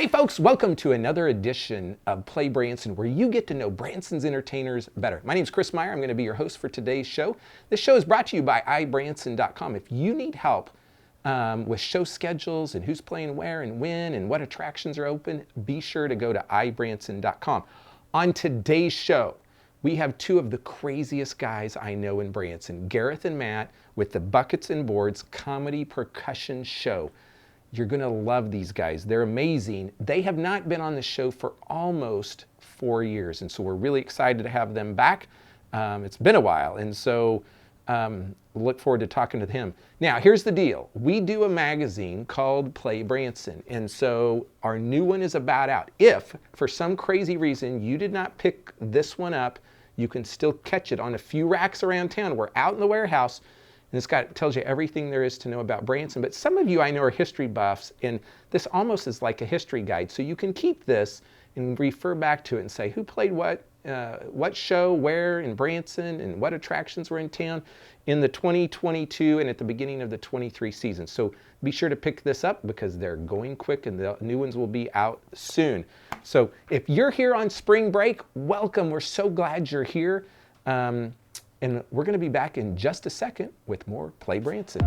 Hey folks, welcome to another edition of PlayBranson, where you get to know Branson's entertainers better. My name is Chris Meyer. I'm going to be your host for today's show. This show is brought to you by ibranson.com. If you need help with show schedules and who's playing where and when and what attractions are open, be sure to go to ibranson.com. On today's show, we have two of the craziest guys I know in Branson, Gareth and Matt, with the Buckets and Boards Comedy Percussion Show. You're going to love these guys. They're amazing. They have not been on the show for almost 4 years, and so we're really excited to have them back. It's been a while, and so look forward to talking to him. Now, here's the deal. We do a magazine called PlayBranson, and so our new one is about out. If, for some crazy reason, you did not pick this one up, you can still catch it on a few racks around town. We're out in the warehouse. And this tells you everything there is to know about Branson. But some of you I know are history buffs, and this almost is like a history guide. So you can keep this and refer back to it and say who played what show, where in Branson, and what attractions were in town in the 2022 and at the beginning of the 23 season. So be sure to pick this up because they're going quick and the new ones will be out soon. So if you're here on spring break, welcome. We're so glad you're here. And we're going to be back in just a second with more PlayBranson.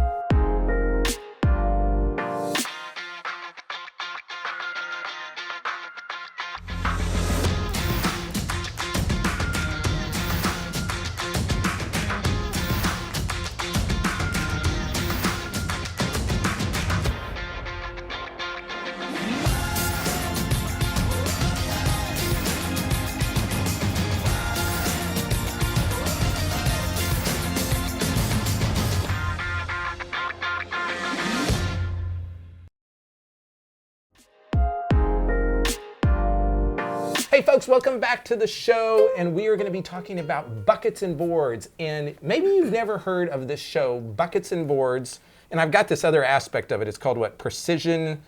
Hey folks, welcome back to the show, and we are going to be talking about Buckets and Boards. And maybe you've never heard of this show, Buckets and Boards, and I've got this other aspect of it. It's called what? Precision,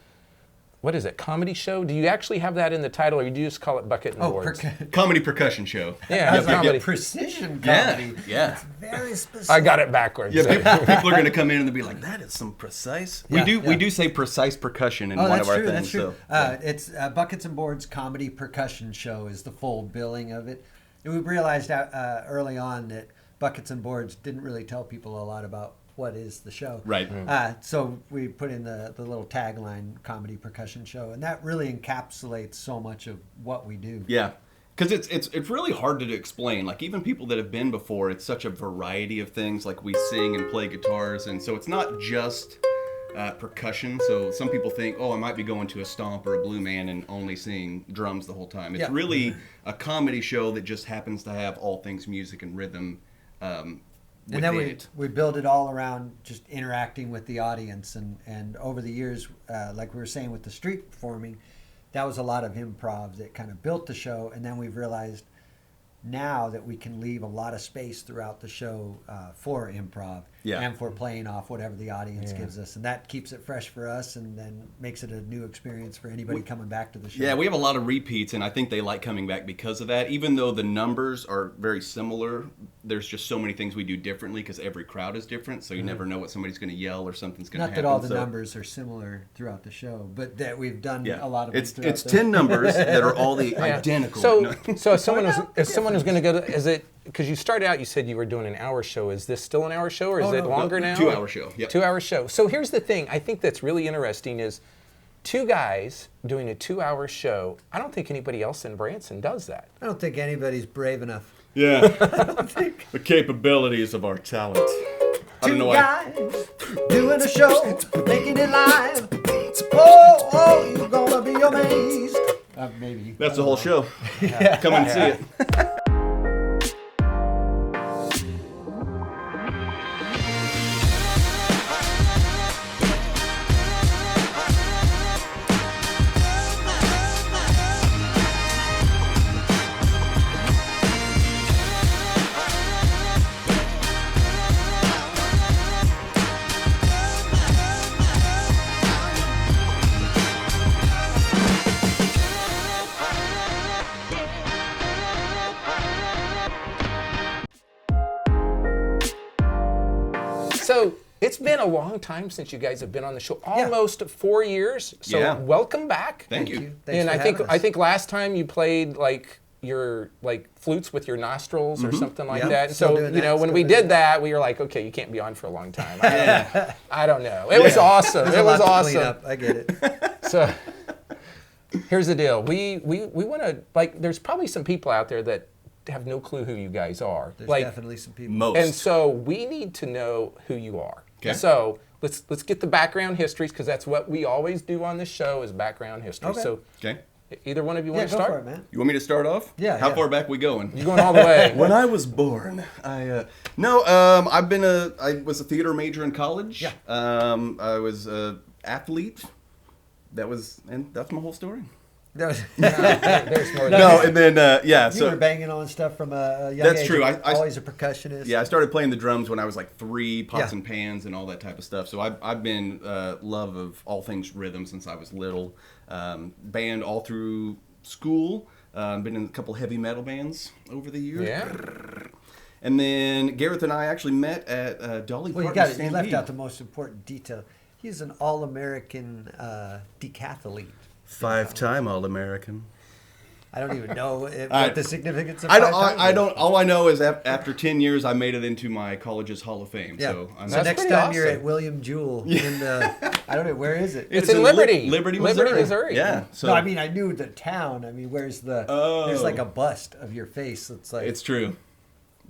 what is it, comedy show? Do you actually have that in the title, or do you just call it Bucket and Boards? Comedy percussion show. Yeah, comedy. Precision comedy. Yeah. It's very specific. I got it backwards. Yeah, people are going to come in and they'll be like, that is some precise. We do say precise percussion in one of our things. That's true. So, It's Buckets and Boards Comedy Percussion Show is the full billing of it. And we realized early on that Buckets and Boards didn't really tell people a lot about what is the show. Right. So we put in the little tagline, Comedy Percussion Show, and that really encapsulates so much of what we do. Yeah. Because it's really hard to explain. Like, even people that have been before, it's such a variety of things. Like, we sing and play guitars, and so it's not just percussion. So some people think, oh, I might be going to a stomp or a blue man and only seeing drums the whole time. It's really a comedy show that just happens to have all things music and rhythm. And then we build it all around just interacting with the audience. And over the years, like we were saying with the street performing, that was a lot of improv that kind of built the show. And then we've realized now that we can leave a lot of space throughout the show for improv and for playing off whatever the audience gives us. And that keeps it fresh for us and then makes it a new experience for anybody coming back to the show. Yeah, we have a lot of repeats, and I think they like coming back because of that. Even though the numbers are very similar, there's just so many things we do differently because every crowd is different, so you never know what somebody's going to yell or something's going to happen. Not that all the numbers are similar throughout the show, but that we've done a lot of It's 10 numbers that are all the identical. So if someone was going to go to, is it, because you started out, you said you were doing an hour show. Is this still an hour show, or is it longer now? 2 hour show. Yep. 2 hour show. So here's the thing. I think that's really interesting is two guys doing a 2 hour show. I don't think anybody else in Branson does that. I don't think anybody's brave enough. Yeah. The capabilities of our talent. Two guys doing a show, making it live. Oh, you're gonna be amazed. Maybe. That's the whole show. Come and see it. So It's been a long time since you guys have been on the show, almost 4 years. So welcome back. Thank you. Thanks And for I think last time you played like your flutes with your nostrils or something like that. And so when we did that, we were like, okay, you can't be on for a long time. I don't know. It was awesome. It was awesome. I get it. So here's the deal. We want to there's probably some people out there that have no clue who you guys are. There's definitely some people. Most. And so we need to know who you are. Okay. So let's get the background histories, because that's what we always do on this show is background history. Okay. So either one of you Yeah, want to go start? for it, man. You want me to start off? Yeah. How far back we going? You're going all the way. When I was born, I was a theater major in college. Yeah. I was an athlete. That's my whole story. There's more than No, and then you were banging on stuff from a young That's age. true. I Always a percussionist. Yeah, I started playing the drums when I was like 3, pots and pans and all that type of stuff. So I've been love of all things rhythm since I was little. Band all through school. Been in a couple heavy metal bands over the years. Yeah. And then Gareth and I actually met at Dolly Well, Parton's you left Stampede. out the most important detail. He's an all-American decathlete. 5-time All-American. I don't even know what the significance of I five-time don't. is. All I know is after 10 years, I made it into my college's Hall of Fame. Yeah. So I'm So next pretty time you're awesome. at William Jewell in the, I don't know, where is it? It's in Liberty. Liberty, Liberty, Missouri. Missouri. Yeah. So No, I mean I knew the town. I mean, where's the? There's like a bust of your face. It's like it's true.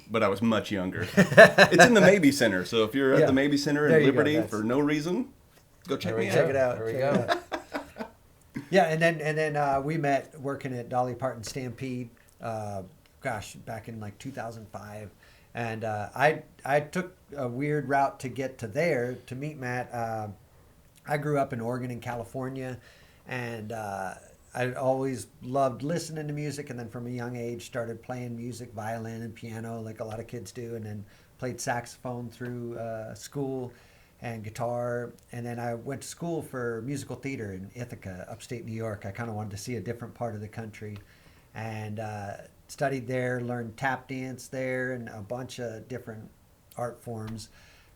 But I was much younger. It's in the Maybe Center. So if you're at the Maybe Center There in you go, Liberty that's- for no reason, go check me check out. it out. There we check it go. out. Yeah, and then we met working at Dolly Parton Stampede. Back in like 2005, and I took a weird route to get to there to meet Matt. I grew up in Oregon and California, and I always loved listening to music, and then from a young age started playing music, violin and piano, like a lot of kids do, and then played saxophone through school and guitar. And then I went to school for musical theater in Ithaca, upstate New York. I kind of wanted to see a different part of the country, and studied there, learned tap dance there and a bunch of different art forms.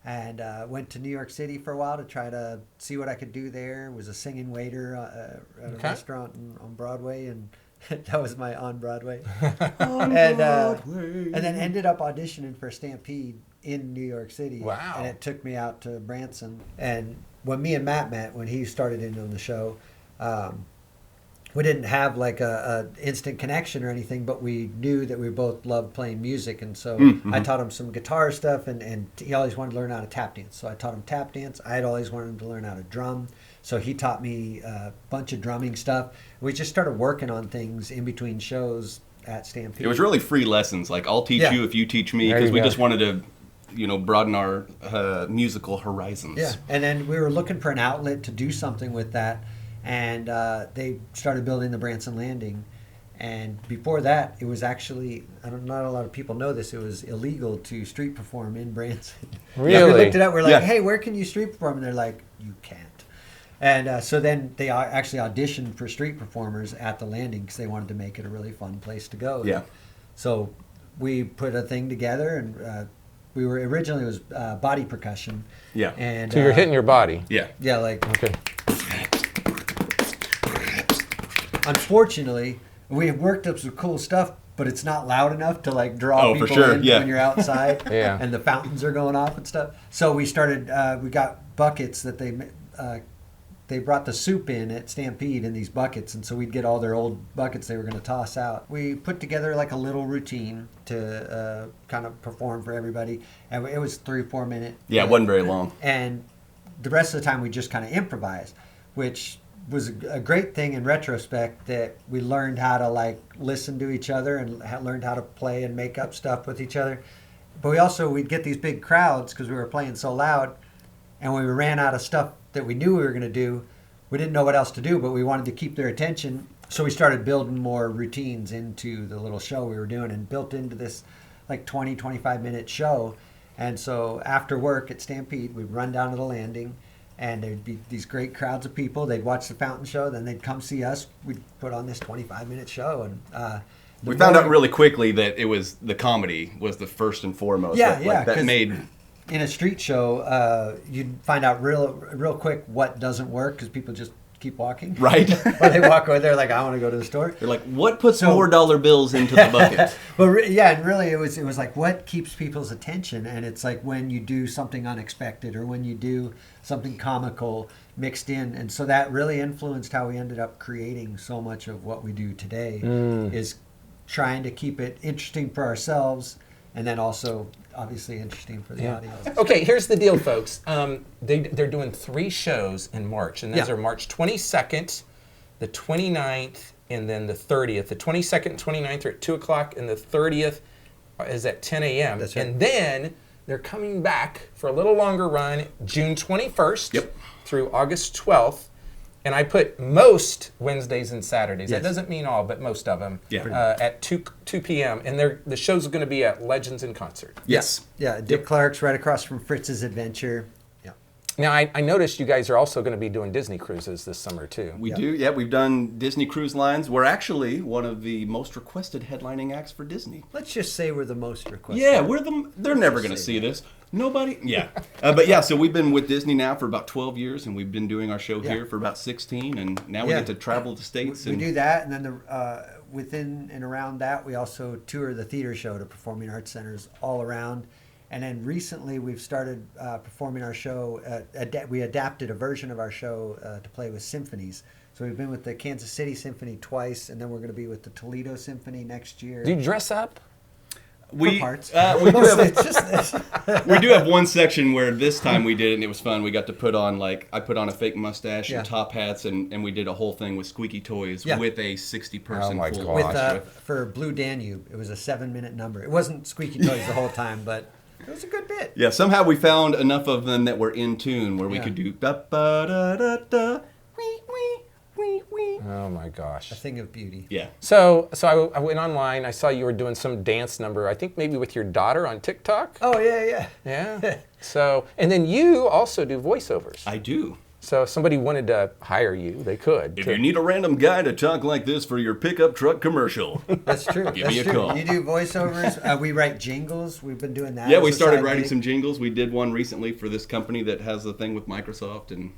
And went to New York City for a while to try to see what I could do there. Was a singing waiter at a restaurant on Broadway, and that was my on Broadway. And then ended up auditioning for Stampede in New York City. Wow. And it took me out to Branson. And when me and Matt met, when he started in on the show, we didn't have like a instant connection or anything, but we knew that we both loved playing music. And so I taught him some guitar stuff, and he always wanted to learn how to tap dance. So I taught him tap dance. I had always wanted him to learn how to drum. So he taught me a bunch of drumming stuff. We just started working on things in between shows at Stampede. It was really free lessons. Like I'll teach you if you teach me, There because you we go. just wanted to, broaden our musical horizons. Yeah, and then we were looking for an outlet to do something with that, and they started building the Branson Landing. And before that, it was actually, not a lot of people know this, it was illegal to street perform in Branson. Really? We looked it up, we're like, Yeah. hey, where can you street perform? And they're like, you can't. And so then they actually auditioned for street performers at the Landing because they wanted to make it a really fun place to go. Yeah. So we put a thing together, and we were originally it was body percussion. Yeah. And So you're hitting your body. Yeah. yeah, like Okay. unfortunately, we have worked up some cool stuff, but it's not loud enough to like draw Oh, people for sure, in yeah. when you're outside. Yeah. And the fountains are going off and stuff. So we started. We got buckets that they brought the soup in at Stampede in these buckets, and so we'd get all their old buckets they were going to toss out. We put together like a little routine to kind of perform for everybody, and it was 3-4 minutes. Yeah, it wasn't very long. And the rest of the time we just kind of improvised, which was a great thing in retrospect, that we learned how to like listen to each other and learned how to play and make up stuff with each other. But we'd get these big crowds because we were playing so loud, and when we ran out of stuff that we knew we were going to do, we didn't know what else to do, but we wanted to keep their attention. So we started building more routines into the little show we were doing, and built into this like 20-25 minute show. And so after work at Stampede, we'd run down to the Landing, and there'd be these great crowds of people. They'd watch the fountain show, then they'd come see us. We'd put on this 25-minute show, and We found out really quickly that it was the comedy was the first and foremost. Yeah, that, yeah, like, that 'cause made in a street show, you'd find out real quick what doesn't work because people just keep walking. Right. Or they walk away, they're like, I want to go to the store. They're like, what puts more dollar bills into the bucket? But yeah, and really it was like what keeps people's attention, and it's like when you do something unexpected or when you do something comical mixed in, and so that really influenced how we ended up creating so much of what we do today. Is trying to keep it interesting for ourselves, and then also obviously interesting for the audience. Okay, here's the deal, folks. They're doing 3 shows in March, and those are March 22nd, the 29th, and then the 30th. The 22nd and 29th are at 2 o'clock, and the 30th is at 10 a.m. That's right. And then they're coming back for a little longer run, June 21st through August 12th. And I put most Wednesdays and Saturdays. Yes. That doesn't mean all, but most of them. Yeah. At 2 p.m. And the show's going to be at Legends in Concert. Yes. Yeah, Dick Clark's right across from Fritz's Adventure. Yeah. Now, I noticed you guys are also going to be doing Disney cruises this summer, too. We do. Yeah, we've done Disney Cruise Lines. We're actually one of the most requested headlining acts for Disney. Let's just say we're the most requested. Yeah, they're never going to see this. Nobody? Yeah. But yeah, so we've been with Disney now for about 12 years, and we've been doing our show here for about 16, and now we get to travel the States. We do that, and then within and around that, we also tour the theater show to performing arts centers all around. And then recently, we've started performing our show. We adapted a version of our show to play with symphonies. So we've been with the Kansas City Symphony twice, and then we're going to be with the Toledo Symphony next year. Do you dress up? We parts. we do have one section where this time we did it and it was fun. We got to put on I put on a fake mustache and top hats and we did a whole thing with squeaky toys with a 60-person full orchestra. For Blue Danube, it was a 7-minute number. It wasn't squeaky toys the whole time, but it was a good bit. Yeah, somehow we found enough of them that were in tune where we could do da ba da da da wee wee wee wee. Oh my gosh. A thing of beauty. Yeah. So I went online. I saw you were doing some dance number. I think maybe with your daughter on TikTok. Oh yeah. Yeah. So and then you also do voiceovers. I do. So if somebody wanted to hire you, they could. If you need a random guy to talk like this for your pickup truck commercial, that's true. Give me a call. You do voiceovers. We write jingles. We've been doing that. Yeah, we started writing some jingles. We did one recently for this company that has a thing with Microsoft, and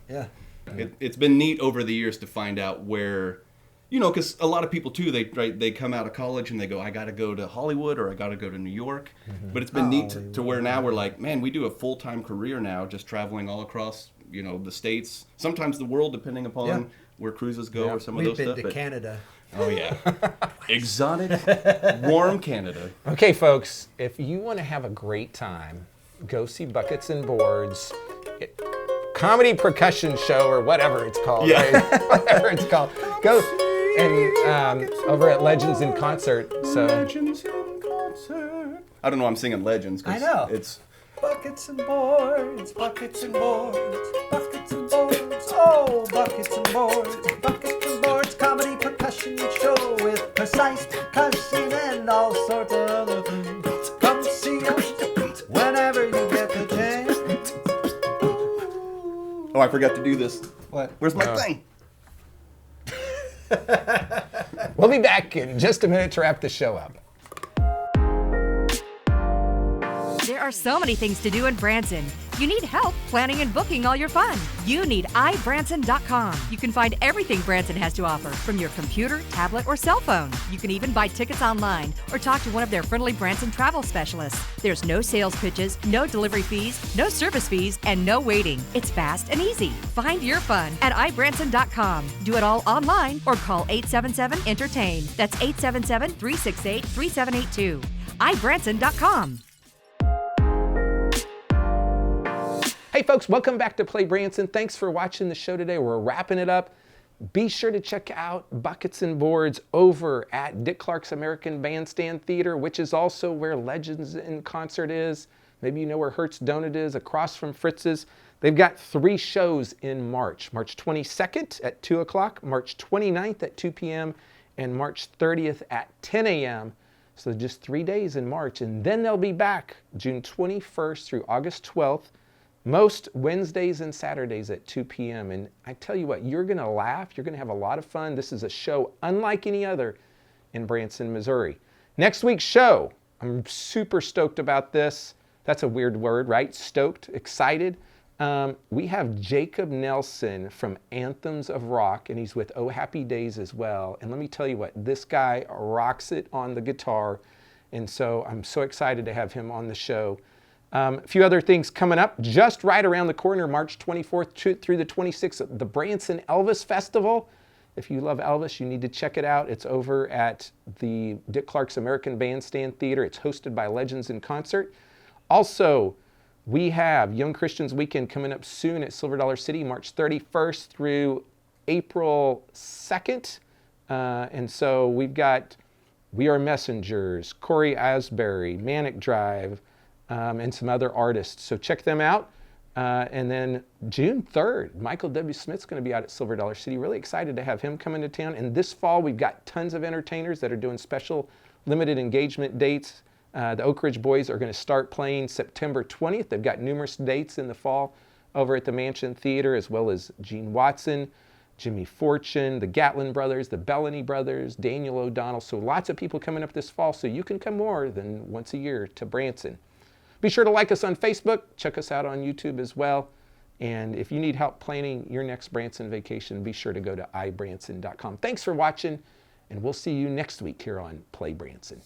it's been neat over the years to find out where, because a lot of people too, they come out of college and they go, I got to go to Hollywood or I got to go to New York. But it's been neat to where now we're like, man, we do a full-time career now, just traveling all across, the States, sometimes the world, depending upon where cruises go or some of those stuff. We've been to Canada. Oh yeah, exotic, warm Canada. Okay, folks, if you want to have a great time, go see Buckets and Boards. Comedy percussion show or whatever it's called. Yeah. Right? Whatever it's called. Go and over at Legends in Concert. So Legends in Concert. I don't know. I'm singing Legends. I know. It's buckets and boards, buckets and boards, buckets and boards. Oh, buckets and boards, comedy percussion show with precise percussion and all sorts of other things. Come see us whenever you get the chance. Oh, I forgot to do this. What? Where's my thing? we'll be back in just a minute to wrap the show up. There are so many things to do in Branson. You need help planning and booking all your fun. You need imaginative.com. You can find everything Branson has to offer from your computer, tablet, or cell phone. You can even buy tickets online or talk to one of their friendly Branson travel specialists. There's no sales pitches, no delivery fees, no service fees, and no waiting. It's fast and easy. Find your fun at ibranson.com. Do it all online or call 877-ENTERTAIN. That's 877-368-3782. ibranson.com. Hey folks, welcome back to PlayBranson. Thanks for watching the show today. We're wrapping it up. Be sure to check out Buckets and Boards over at Dick Clark's American Bandstand Theater, which is also where Legends in Concert is. Maybe you know where Hertz Donut is, across from Fritz's. They've got 3 shows in March. March 22nd at 2 o'clock, March 29th at 2 p.m., and March 30th at 10 a.m. So just 3 days in March. And then they'll be back June 21st through August 12th. Most Wednesdays and Saturdays at 2 p.m. And I tell you what, you're going to laugh. You're going to have a lot of fun. This is a show unlike any other in Branson, Missouri. Next week's show, I'm super stoked about this. That's a weird word, right? Stoked, excited. We have Jacob Nelson from Anthems of Rock, and he's with Oh Happy Days as well. And let me tell you what, this guy rocks it on the guitar. And so I'm so excited to have him on the show. A few other things coming up just right around the corner, March 24th through the 26th, the Branson Elvis Festival. If you love Elvis, you need to check it out. It's over at the Dick Clark's American Bandstand Theater. It's hosted by Legends in Concert. Also, we have Young Christians Weekend coming up soon at Silver Dollar City, March 31st through April 2nd. And so we've got We Are Messengers, Corey Asbury, Manic Drive, and some other artists. So check them out. And then June 3rd, Michael W. Smith's going to be out at Silver Dollar City. Really excited to have him come into town. And this fall, we've got tons of entertainers that are doing special limited engagement dates. The Oak Ridge Boys are going to start playing September 20th. They've got numerous dates in the fall over at the Mansion Theater, as well as Gene Watson, Jimmy Fortune, the Gatlin Brothers, the Bellany Brothers, Daniel O'Donnell. So lots of people coming up this fall, so you can come more than once a year to Branson. Be sure to like us on Facebook. Check us out on YouTube as well. And if you need help planning your next Branson vacation, be sure to go to ibranson.com. Thanks for watching, and we'll see you next week here on Play Branson.